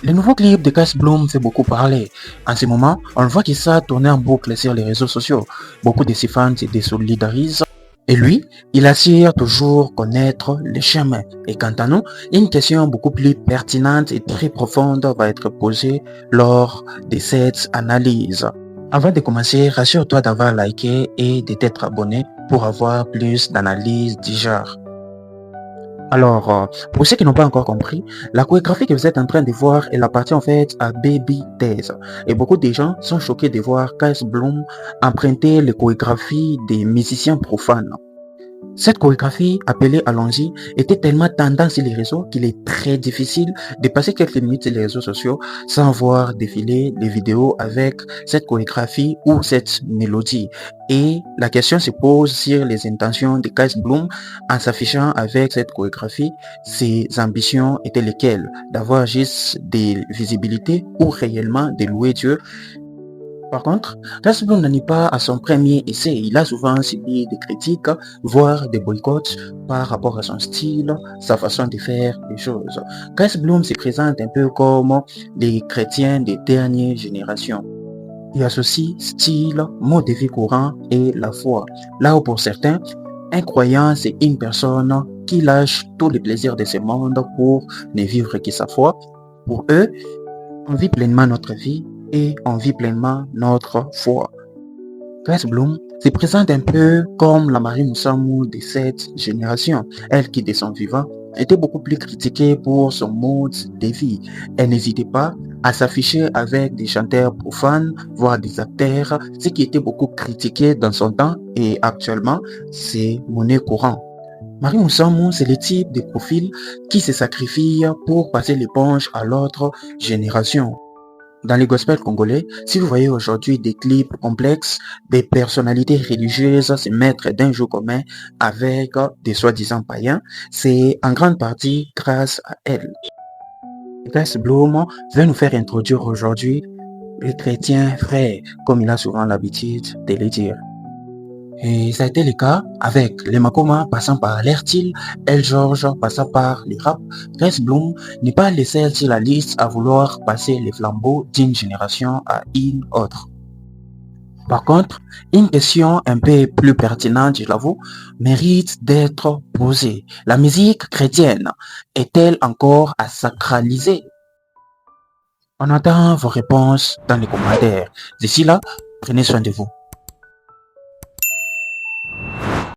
Le nouveau clip de Chris Bloom fait beaucoup parler. En ce moment, on voit qu'il s'est tourné en boucle sur les réseaux sociaux. Beaucoup de ses fans se désolidarisent. Et lui, il assure toujours connaître le chemin. Et quant à nous, une question beaucoup plus pertinente et très profonde va être posée lors de cette analyse. Avant de commencer, rassure-toi d'avoir liké et de t'être abonné pour avoir plus d'analyses du genre. Alors, pour ceux qui n'ont pas encore compris, la chorégraphie que vous êtes en train de voir, elle appartient en fait à Baby Tez. Et beaucoup de gens sont choqués de voir Chris Bloom emprunter les chorégraphies des musiciens profanes. Cette chorégraphie, appelée Allons-y, était tellement tendance sur les réseaux qu'il est très difficile de passer quelques minutes sur les réseaux sociaux sans voir défiler les vidéos avec cette chorégraphie ou cette mélodie. Et la question se pose sur les intentions de Chris Bloom en s'affichant avec cette chorégraphie. Ses ambitions étaient lesquelles? D'avoir juste des visibilités ou réellement de louer Dieu? Par contre, Chris Bloom n'en est pas à son premier essai. Il a souvent subi des critiques, voire des boycotts par rapport à son style, sa façon de faire les choses. Chris Bloom se présente un peu comme les chrétiens des dernières générations. Il associe style, mode de vie courant et la foi. Là où pour certains, un croyant, c'est une personne qui lâche tous les plaisirs de ce monde pour ne vivre que sa foi. Pour eux, on vit pleinement notre vie et on vit pleinement notre foi. Chris Bloom se présente un peu comme la Marie Moussamou de cette génération, elle qui de son vivant était beaucoup plus critiquée pour son mode de vie. Elle n'hésitait pas à s'afficher avec des chanteurs profanes, voire des acteurs, ce qui était beaucoup critiqué dans son temps et actuellement c'est monnaie courante. Marie Moussamou, c'est le type de profil qui se sacrifie pour passer l'éponge à l'autre génération. Dans les gospels congolais, si vous voyez aujourd'hui des clips complexes, des personnalités religieuses se mettre d'un jour commun avec des soi-disant païens, c'est en grande partie grâce à elle. Chris Bloom veut nous faire introduire aujourd'hui le chrétien frère, comme il a souvent l'habitude de le dire. Et ça a été le cas avec les Makoma passant par l'Airtil, El George passant par les rap. Chris Bloom n'est pas le seul sur la liste à vouloir passer les flambeaux d'une génération à une autre. Par contre, une question un peu plus pertinente, je l'avoue, mérite d'être posée. La musique chrétienne est-elle encore à sacraliser? On attend vos réponses dans les commentaires. D'ici là, prenez soin de vous.